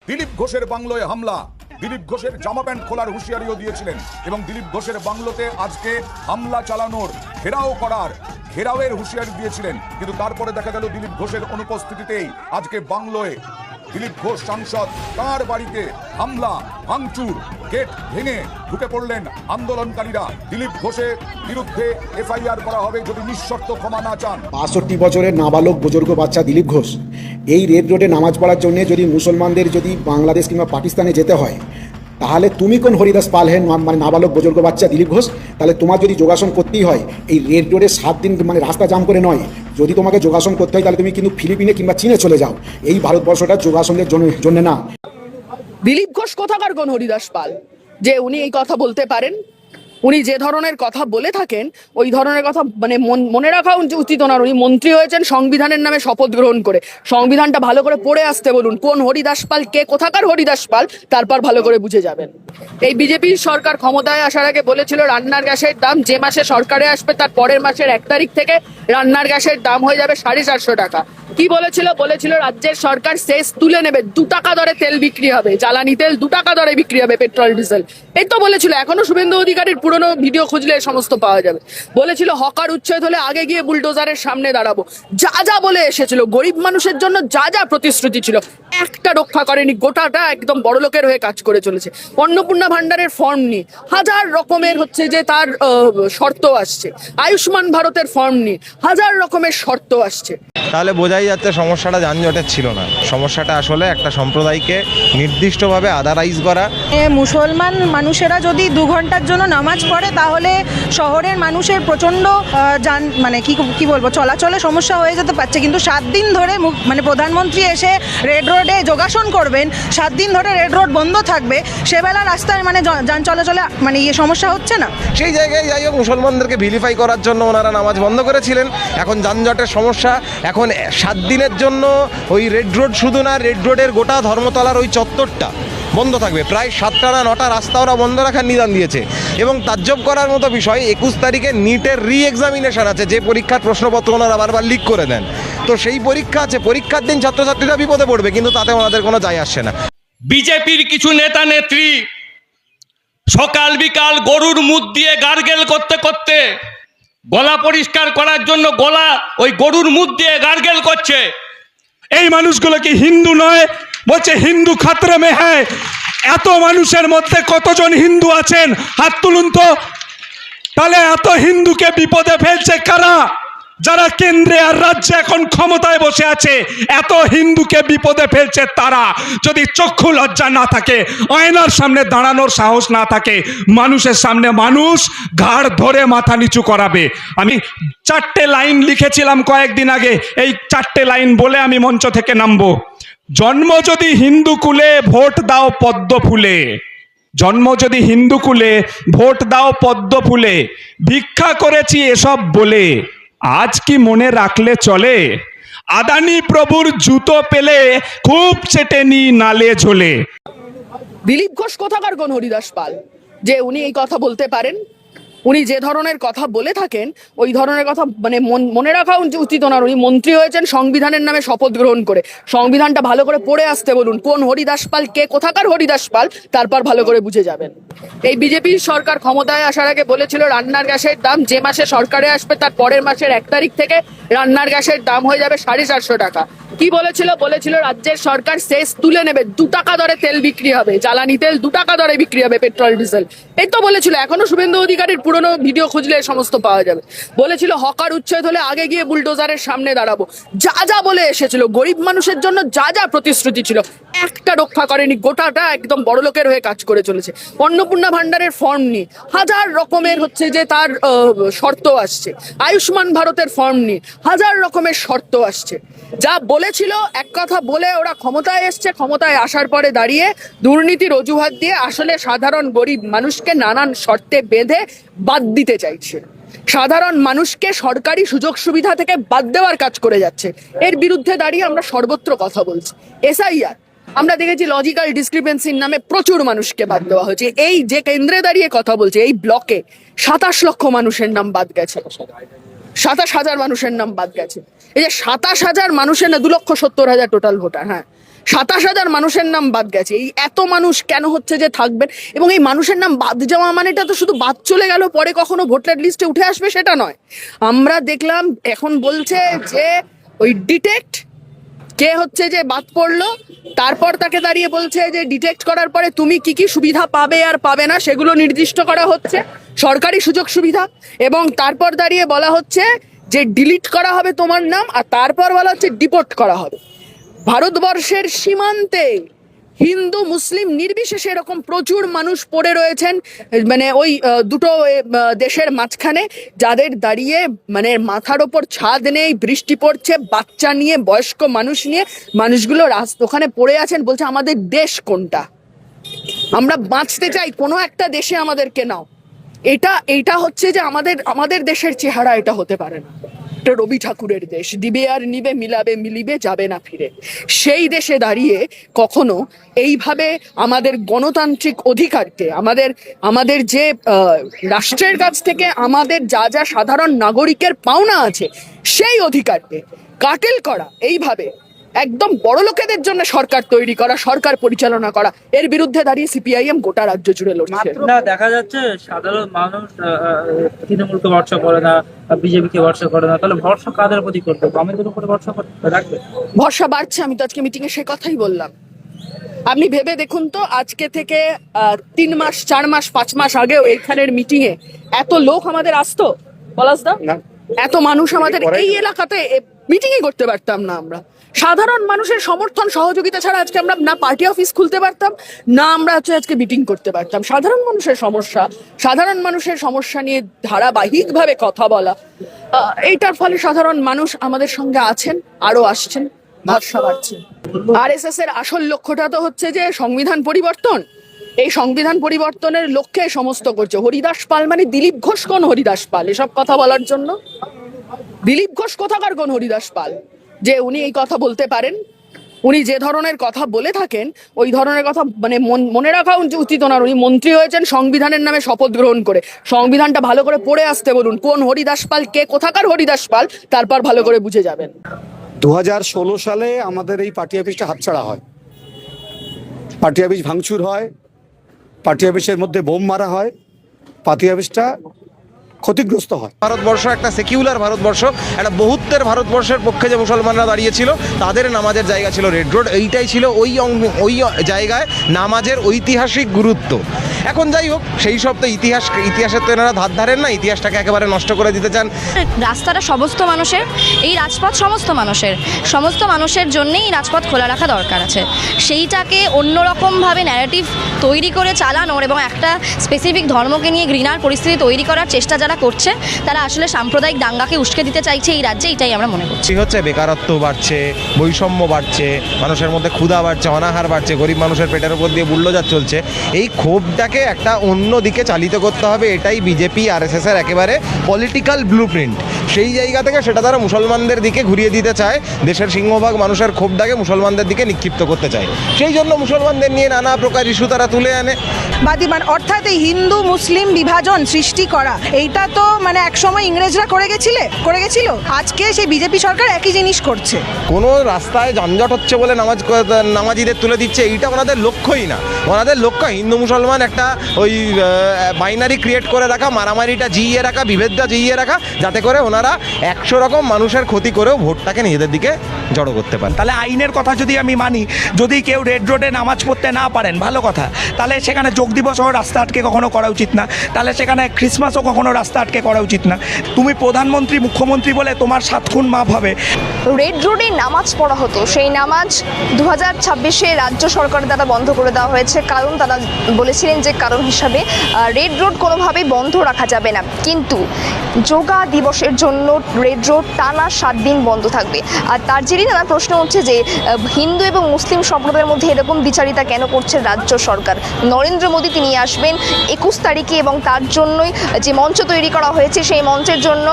দিলীপ ঘোষের বাংলোয় হামলা, দিলীপ ঘোষের জামা প্যান্ট খোলার হুঁশিয়ারিও দিয়েছিলেন এবং দিলীপ ঘোষের বাংলোতে আজকে হামলা চালানোর ঘেরাওয়ের হুঁশিয়ারি দিয়েছিলেন। কিন্তু তারপরে দেখা গেল দিলীপ ঘোষের অনুপস্থিতিতেই আজকে বাংলোয় দিলীপ ঘোষ সাংসদ তার বাড়িতে হামলা ভাঙচুর, গেট ভেঙে ঢুকে পড়লেন আন্দোলনকারীরা। দিলীপ ঘোষের বিরুদ্ধে এফআইআর করা হবে যদি নিঃশর্ত ক্ষমা না চান। ৬২ বছরের নাবালক বুজুর্গ বাচ্চা দিলীপ ঘোষ এই রেড রোডে নামাজ পড়ার জন্য যদি মুসলমানদের যদি বাংলাদেশ কিংবা পাকিস্তানে যেতে হয়, তাহলে তুমি কোন হরিদাস পাল হেন মানে নাবালক বুজুর্গ বাচ্চা দিলীপ ঘোষ? তাহলে তোমার যদি যোগাসন করতেই হয় এই রেড রোডে ৭ দিন মানে রাস্তা জাম করে নয়, যদি তোমাকে যোগাসন করতে হয় তাহলে তুমি কিন্তু ফিলিপিনে কিংবা চীনে চলে যাও। এই ভারতবর্ষটা যোগাসনের জন্য না। দিলীপ ঘোষ কোথাকার কোন হরিদাস পাল যে উনি এই কথা বলতে পারেন? উনি যে ধরনের কথা বলে থাকেন ওই ধরনের কথা মানে মনে রাখা উচিত ওনার। উনি মন্ত্রী হয়েছেন সংবিধানের নামে শপথ গ্রহণ করে। সংবিধানটা ভালো করে পড়ে আসতে বলুন, কোন হরিদাস পাল, কে কোথাকার হরিদাস পাল, তারপর ভালো করে বুঝে যাবেন। এই বিজেপির সরকার ক্ষমতায় আসার আগে বলেছিল রান্নার গ্যাসের দাম যে মাসে সরকারে আসবে তার পরের মাসের 1 তারিখ থেকে রান্নার গ্যাসের দাম হয়ে যাবে 450 টাকা। কি বলেছিল রাজ্যের সরকার সেস তুলে নেবে, 2 টাকা দরে তেল বিক্রি হবে, জ্বালানি তেল 2 টাকা দরে বিক্রি হবে, পেট্রোল ডিজেল। এই তো বলেছিল। এখনো শুভেন্দু অধিকারীর পুরনো ভিডিও খুঁজলে সমস্ত পাওয়া যাবে। বলেছিল হকার উচ্ছেদ হলে আগে গিয়ে বুলডোজারের সামনে দাঁড়াবো। যা বলে এসেছিল, গরিব মানুষের জন্য যা প্রতিশ্রুতি ছিল একটা রক্ষা করেনি। গোটাটা একদম বড়লোকের হয়ে কাজ করে চলেছে। অন্নপূর্ণা ভান্ডারের ফর্ম নিয়ে হাজার রকমের হচ্ছে যে তার শর্ত আসছে। আয়ুষ্মান ভারতের ফর্ম নিয়ে হাজার রকমের শর্ত আসছে। তাহলে বোঝাই যাচ্ছে সমস্যাটা যানজটের ছিল না, সমস্যাটা আসলে একটা সম্প্রদায়কে নির্দিষ্টভাবে আদারাইজ করা। মুসলমান মানুষেরা যদি 2 ঘন্টার জন্য নামাজ পড়ে তাহলে শহরের মানুষের প্রচণ্ড মানে কি বলবো চলাচলে সমস্যা হয়ে যেতে পারছে। কিন্তু 7 দিন ধরে মানে প্রধানমন্ত্রী এসে রেড রোডে যোগাসন করবেন, 7 দিন ধরে রেড রোড বন্ধ থাকবে, সেবেলা রাস্তায় মানে যান চলাচলে মানে সমস্যা হচ্ছে না। সেই জায়গায় যাই হোক মুসলমানদেরকে ভিলিফাই করার জন্য ওনারা নামাজ বন্ধ করেছিলেন। এখন যানজটের সমস্যা, এখন 7 দিনের জন্য ওই রেড রোড শুধু না, রেড রোডের গোটা ধর্মতলার ওই চত্বরটা বন্ধ থাকবে। প্রায় 7টা না 9টা রাস্তা ওরা বন্ধ রাখার নিদান দিয়েছে। এবং তাজ্জব করার মতো বিষয়, 21 তারিখে নিটের রি-এক্সামিনেশন আছে, যে পরীক্ষার প্রশ্নপত্র ওনারা বারবার লিক করে দেন। তো সেই পরীক্ষা আছে, পরীক্ষার দিন ছাত্রছাত্রীরা বিপদে পড়বে, কিন্তু তাতে ওনাদের কোনো যায় আসছে না। বিজেপির কিছু নেতা নেত্রী সকাল বিকাল গরুর মুখ দিয়ে গার্গেল করতে করতে গলা পরিষ্কার করার জন্য ওই গরুর মুখ দিয়ে গার্গেল করছে। এই মানুষগুলো কি হিন্দু নয়? বলছে হিন্দু খাতরে মে হ্যায়। এত মানুষের মধ্যে কতজন হিন্দু আছেন হাত তুলুন তো। তাহলে এত হিন্দুকে বিপদে ফেলছে কারা? যারা কেন্দ্রে আর রাজ্যে এখন ক্ষমতায় বসে আছে, এত হিন্দুকে বিপদে ফেলছে তারা। যদি চক্ষু লজ্জা না থাকে, আয়নার সামনে দাঁড়ানোর সাহস না থাকে, মানুষের সামনে মানুষ ঘাড় ধরে মাথা নিচু করাবে। আমি 4টে লাইন লিখেছিলাম কয়েকদিন আগে, এই 4টে লাইন বলে আমি মঞ্চ থেকে নামবো। জন্ম যদি হিন্দু কুলে, ভোট দাও পদ্ম ফুলে। জন্ম যদি হিন্দু কুলে, ভোট দাও পদ্ম ফুলে। ভিক্ষা করেছি এসব বলে, আজ কি মনে রাখলে চলে? আদানি প্রভুর জুতো পেলে খুব চেটে নি নালে ঝোলে। দিলীপ ঘোষ কোথাকার কোন হরিদাস পাল যে উনি এই কথা বলতে পারেন? উনি যে ধরনের কথা বলে থাকেন ওই ধরনের কথা মানে মনে রাখা উচিত ওনার। উনি মন্ত্রী হয়েছেন সংবিধানের নামে শপথ গ্রহণ করে। সংবিধানটা ভালো করে পড়ে আসতে বলুন, কোন হরিদাস পাল, কে কোথাকার হরিদাস পাল, তারপর ভালো করে বুঝে যাবেন। এই বিজেপির সরকার ক্ষমতায় আসার আগে বলেছিল রান্নার গ্যাসের দাম যে মাসে সরকারে আসবে তার পরের মাসের 1 তারিখ থেকে রান্নার গ্যাসের দাম হয়ে যাবে 450 টাকা। কি বলেছিল রাজ্যের সরকার সেস তুলে নেবে, 2 টাকা দরে তেল বিক্রি হবে, জ্বালানি তেল 2 টাকা দরে বিক্রি হবে, পেট্রোল ডিজেল। এই তো বলেছিল। এখনো শুভেন্দু অধিকারীর পুরনো ভিডিও খুঁজলে সমস্ত পাওয়া যাবে। বলেছিল হকার উচ্ছেদ হলে আগে গিয়ে বুলডোজারের সামনে দাঁড়াবো। যা বলে এসেছিল, গরিব মানুষের জন্য যা প্রতিশ্রুতি ছিল একটা রক্ষা করেনি। গোটাটা একদম বড়লোকের হয়ে কাজ করে চলেছে। অন্নপূর্ণা ভান্ডারের ফর্ম নিয়ে হাজার রকমের হচ্ছে যে তার শর্ত আসছে। আয়ুষ্মান ভারতের ফর্ম নিয়ে হাজার রকমের শর্ত আসছে। যা বলেছিল এক কথা বলে ওরা ক্ষমতায় এসছে, ক্ষমতায় আসার পরে দাঁড়িয়ে দুর্নীতির অজুহাত দিয়ে আসলে সাধারণ গরিব মানুষকে নানান শর্তে বেঁধে বাদ দিতে চাইছে। সাধারণ মানুষকে সরকারি সুযোগ সুবিধা থেকে বাদ দেওয়ার কাজ করে যাচ্ছে। এর বিরুদ্ধে দাঁড়িয়ে আমরা সর্বত্র কথা বলছি। এসআইআর আমরা দেখেছি লজিক্যাল ডিসক্রিপেন্সির নামে প্রচুর মানুষকে বাদ দেওয়া হয়েছে। এই যে কেন্দ্রে দাঁড়িয়ে কথা বলছে, এই ব্লকে 27 লক্ষ মানুষের নাম বাদ গেছে, 27,000 মানুষের নাম বাদ গেছে। এই যে 27,000 মানুষের না 2,70,000 টোটাল ভোটার। হ্যাঁ, 27,000 মানুষের নাম বাদ গেছে। এই এত মানুষ কেন হচ্ছে যে থাকবেন? এবং এই মানুষের নাম বাদ যাওয়া মানেটা তো শুধু বাদ চলে গেল, পরে কখনো ভোটার লিস্টে উঠে আসবে সেটা নয়। আমরা দেখলাম এখন বলছে যে ওই ডিটেক্ট কে হচ্ছে যে বাদ পড়লো, তারপর তাকে দাঁড়িয়ে বলছে যে ডিটেক্ট করার পরে তুমি কি কি সুবিধা পাবে আর পাবে না সেগুলো নির্দিষ্ট করা হচ্ছে, সরকারি সুযোগ সুবিধা। এবং তারপর দাঁড়িয়ে বলা হচ্ছে যে ডিলিট করা হবে তোমার নাম, আর তারপর বলা হচ্ছে ডিপোর্ট করা হবে। ভারতবর্ষের সীমান্তে হিন্দু মুসলিম নির্বিশেষে এরকম প্রচুর মানুষ পড়ে রয়েছেন, মানে ওই দুটো দেশের মাঝখানে, যাদের দাঁড়িয়ে মানে মাথার ওপর ছাদ নেই, বৃষ্টি পড়ছে, বাচ্চা নিয়ে বয়স্ক মানুষ নিয়ে মানুষগুলো ওখানে পড়ে আছেন, বলছে আমাদের দেশ কোনটা, আমরা বাঁচতে চাই কোনো একটা দেশে আমাদেরকে নাও। এটা হচ্ছে যে আমাদের দেশের চেহারা এটা হতে পারে না। এটা রবি ঠাকুরের দেশ, দিবে আর নিবে, মিলাবে মিলিবে, যাবে না ফিরে। সেই দেশে দাঁড়িয়ে কখনো এইভাবে আমাদের গণতান্ত্রিক অধিকারকে, আমাদের যে রাষ্ট্রের কাছ থেকে আমাদের যা যা সাধারণ নাগরিকের পাওনা আছে সেই অধিকারকে কাটেল করা, এইভাবে একদম বড় লোকেদের জন্য সরকার তৈরি করা, সরকার পরিচালনা করা, এর বিরুদ্ধে দাঁড়িয়ে সিপিআইএম গোটা রাজ্য জুড়ে লড়ছে। না, দেখা যাচ্ছে সাধারণ মানুষ তৃণমূলকে ভরসা করে না, বিজেপিকে ভরসা করে না, তাহলে ভরসা কাদের প্রতি করবে? বামেদের উপরে ভরসা রাখবে? ভরসা বাড়ছে, আমি তো আজকে মিটিং এ সে কথাই বললাম। আপনি ভেবে দেখুন তো, আজকে থেকে 3 মাস 4 মাস 5 মাস আগেও এখানের মিটিং এ এত লোক আমাদের আসতো পলাশদা? এত মানুষ আমাদের এই এলাকাতে মিটিং করতে পারতাম না আমরা। সাধারণ মানুষের সমর্থন সহযোগিতা ছাড়া আজকে আমরা না পার্টি অফিস খুলতে পারতাম, না আমরা আজকে মিটিং করতে পারতাম। সাধারণ মানুষের সমস্যা নিয়ে ধারাবাহিকভাবে কথা বলা, এইটার ফলে সাধারণ মানুষ আমাদের সঙ্গে আছেন, আরো আসছেন, ভরসা বাড়ছে। আরএসএস এর আসল লক্ষ্যটা তো হচ্ছে যে সংবিধান পরিবর্তন। এই সংবিধান পরিবর্তনের লক্ষ্যে সমস্ত করছে। হরিদাস পাল মানে দিলীপ ঘোষ কোন হরিদাস পাল এসব কথা বলার জন্য? দিলীপ ঘোষ কোথাকার কোন হরিদাস পাল যে উনি এই কথা বলতে পারেন? উনি যে ধরনের কথা বলে থাকেন ওই ধরনের কথা মানে মনে রাখা উচিত ওনার। উনি মন্ত্রী হয়েছেন সংবিধানের নামে শপথ গ্রহণ করে। সংবিধানটা ভালো করে পড়ে আসতে বলুন, কোন হরিদাস পাল, কে কোথাকার হরিদাস পাল, তারপর ভালো করে বুঝে যাবেন। 2016 সালে আমাদের এই পার্টি অফিসটা হাতছাড়া হয়, পার্টি অফিস ভাঙচুর হয়, পার্টি অফিসের মধ্যে বোম মারা হয়, পার্টি অফিসটা ক্ষতিগ্রস্ত হয়। ভারতবর্ষ একটা সেকুলার ভারতবর্ষ, একটা বহুত্বের ভারতবর্ষের পক্ষে যে মুসলমানরা দাঁড়িয়েছিল তাদের নামাজের জায়গা ছিল রেড রোড। এইটাই ছিল ওই জায়গায় নামাজের ঐতিহাসিক গুরুত্ব। এখন যাই হোক, সেই সব তো ইতিহাসের তো এনারা ধার ধারেন না, ইতিহাসটাকে একেবারে নষ্ট করে দিতে চান। রাস্তাটা সমস্ত মানুষের, এই রাজপথ সমস্ত মানুষের জন্যই এই রাজপথ খোলা রাখা দরকার আছে। সেইটাকে অন্যরকমভাবে ন্যারেটিভ তৈরি করে চালানোর এবং একটা স্পেসিফিক ধর্মকে নিয়ে ঘৃণার পরিস্থিতি তৈরি করার চেষ্টা যারা করছে তারা আসলে সাম্প্রদায়িক দাঙ্গাকে উস্কে দিতে চাইছে এই রাজ্যে, এটাই আমরা মনে করছি। হচ্ছে বেকারত্ব বাড়ছে, বৈষম্য বাড়ছে, মানুষের মধ্যে ক্ষুধা বাড়ছে, অনাহার বাড়ছে, গরিব মানুষের পেটের উপর দিয়ে বুল্ডোজার চলছে। এই ক্ষোভটাকে একটা অন্য দিকে চালিত করতে হবে, এটাই বিজেপি আরএসএস এর একেবারে পলিটিক্যাল ব্লুপ্রিন্ট। সেই জায়গা থেকে সেটা তারা মুসলমানদের দিকে ঘুরিয়ে দিতে চায়, দেশের সিংহভাগ মানুষের ক্ষোভটাকে মুসলমানদের দিকে নিক্ষিপ্ত করতে চায়। সেই জন্য মুসলমানদের নিয়ে নানা প্রকার ইস্যু তারা তুলে আনে। বাদিমান অর্থাৎ এই হিন্দু মুসলিম বিভাজন সৃষ্টি করা, এইটা তো মানে একসময় ইংরেজরা করে গেছিল, আজকে সেই বিজেপি সরকার একই জিনিস করছে। কোনো রাস্তায় যানজট হচ্ছে বলে নামাজিদের তুলে দিচ্ছে, এইটা ওনাদের লক্ষ্যই না। ওনাদের লক্ষ্য হিন্দু মুসলমান একটা ওই বাইনারি ক্রিয়েট করে রাখা, মারামারিটা জিইয়ে রাখা, বিভেদটা জিইয়ে রাখা, যাতে করে ওনারা 100 রকম মানুষের ক্ষতি করেও ভোটটাকে নিজেদের দিকে জড়ো করতে পারে। তাহলে আইনের কথা যদি আমি মানি, যদি কেউ রেড রোডে নামাজ পড়তে না পারেন ভালো কথা, তাহলে সেখানে যোগ দিবসও রাস্তা আটকে কখনো করা উচিত না, তাহলে সেখানে ক্রিসমাসও কখনো রাস্তা আটকে করা উচিত না। তুমি প্রধানমন্ত্রী মুখ্যমন্ত্রী বলে তোমার 7 খুন মাপ হবে। রেড রোডে নামাজ পড়া হতো, সেই নামাজ 2026-এ রাজ্য সরকার দ্বারা বন্ধ করে দেওয়া হয়েছে। কারণ তারা বলেছিলেন যে কারণ হিসাবে রেড রোড কোনোভাবেই বন্ধ রাখা যাবে না, কিন্তু যোগা দিবসের জন্য রেড রোড টানা 7 দিন বন্ধ থাকবে। আর তার জেরেই নানা প্রশ্ন উঠছে যে হিন্দু এবং মুসলিম সম্প্রদায়ের মধ্যে এরকম বিচারিতা কেন করছে রাজ্য সরকার। নরেন্দ্র মোদী তিনি আসবেন 21 তারিখে এবং তার জন্যই যে মঞ্চ তৈরি করা হয়েছে সেই মঞ্চের জন্য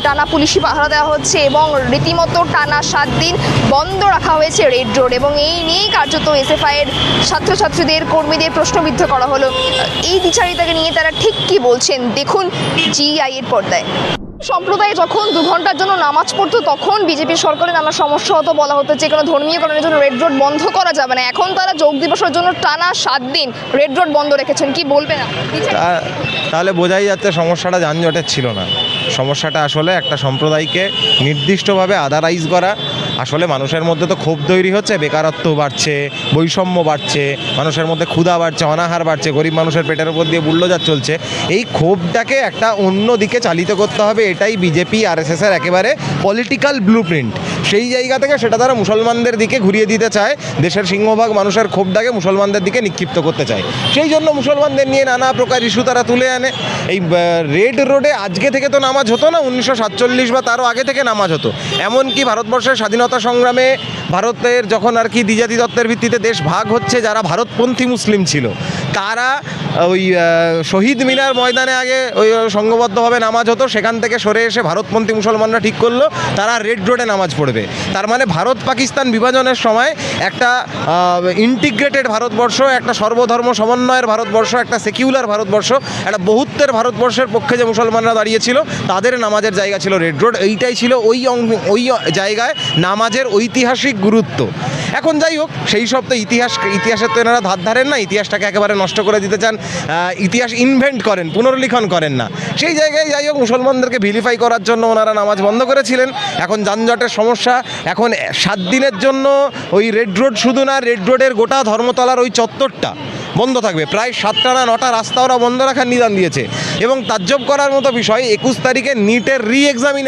টানা পুলিশি পাহারা দেওয়া হচ্ছে এবং রীতিমতো টানা 7 দিন বন্ধ রাখা হয়েছে রেড রোড। এবং এই নিয়েই কার্যত এসএফআই এর ছাত্রছাত্রীদের কর্মীদের প্রশ্নবিদ্ধ করা হলো। এই বিচারিতাকে নিয়ে তারা ঠিক কি বলছেন দেখুন জিআই এর পর্দায়। সম্প্রদায় যখন 2 ঘন্টার জন্য নামাজ পড়তো তখন বিজেপি সরকারের নানা সমস্যা হতো, বলা হতো যে কোনো ধর্মীয় কারণের জন্য রেড রোড বন্ধ করা যাবে না। এখন তারা যোগ দিবসের জন্য টানা 7 দিন রেড রোড বন্ধ রেখেছেন, কি বলবেন? তাহলে বোঝাই যাচ্ছে সমস্যাটা যানজটের ছিল না, সমস্যাটা আসলে একটা সম্প্রদায়কে নির্দিষ্টভাবে আদারাইজ করা। আসলে মানুষের মধ্যে তো ক্ষোভ তৈরি হচ্ছে, বেকারত্ব বাড়ছে, বৈষম্য বাড়ছে, মানুষের মধ্যে ক্ষুধা বাড়ছে, অনাহার বাড়ছে, গরিব মানুষের পেটের উপর দিয়ে বুল্ডোজার চলছে। এই ক্ষোভটাকে একটা অন্য দিকে চালিত করতে হবে, এটাই বিজেপি আরএসএসের একেবারে পলিটিক্যাল ব্লুপ্রিন্ট। সেই জায়গা থেকে সেটা তারা মুসলমানদের দিকে ঘুরিয়ে দিতে চায়, দেশের সিংহভাগ মানুষের ক্ষোভটাকে মুসলমানদের দিকে নিক্ষিপ্ত করতে চায়। সেই জন্য মুসলমানদের নিয়ে নানা প্রকার ইস্যু তারা তুলে আনে। এই রেড রোডে আজকে থেকে তো নামাজ হতো না, 1947 বা তারও আগে থেকে নামাজ হতো। এমনকি ভারতবর্ষের স্বাধীনতা সংগ্রামে ভারতের যখন আর কি দ্বিজাতি তত্ত্বের ভিত্তিতে দেশ ভাগ হচ্ছে, যারা ভারতপন্থী মুসলিম ছিল তারা ওই শহীদ মিনার ময়দানে আগে ওই সংঘবদ্ধভাবে নামাজ হতো, সেখান থেকে সরে এসে ভারতপন্থী মুসলমানরা ঠিক করলো তারা রেড রোডে নামাজ পড়বে। তার মানে ভারত পাকিস্তান বিভাজনের সময় একটা ইন্টিগ্রেটেড ভারতবর্ষ, একটা সর্বধর্ম সমন্বয়ের ভারতবর্ষ, একটা সেকিউলার ভারতবর্ষ, একটা বহুত্বের ভারতবর্ষের পক্ষে যে মুসলমানরা দাঁড়িয়েছিল তাদের নামাজের জায়গা ছিল রেড রোড। এইটাই ছিল ওই জায়গায় নামাজের ঐতিহাসিক গুরুত্ব। এখন যাই হোক, সেই সব তো ইতিহাসের তো এনারা ধার ধারেন না, ইতিহাসটাকে একেবারে নষ্ট করে দিতে চান, ইতিহাস ইনভেন্ট করেন, পুনর্লিখন করেন না। সেই জায়গায় যাই হোক, মুসলমানদেরকে ভিলিফাই করার জন্য ওনারা নামাজ বন্ধ করেছিলেন। এখন যানজটের সমস্যা, এখন 7 দিনের জন্য ওই রেড রোড শুধু না, রেড রোডের গোটা ধর্মতলার ওই চত্বরটা বন্ধ থাকবে। প্রায় 7টা না 9টা রাস্তা ওরা বন্ধ রাখার নিদান দিয়েছে। এবং তাজ্জব করার মতো বিষয়, 21 তারিখে নিটের রি এক্সামিনেশন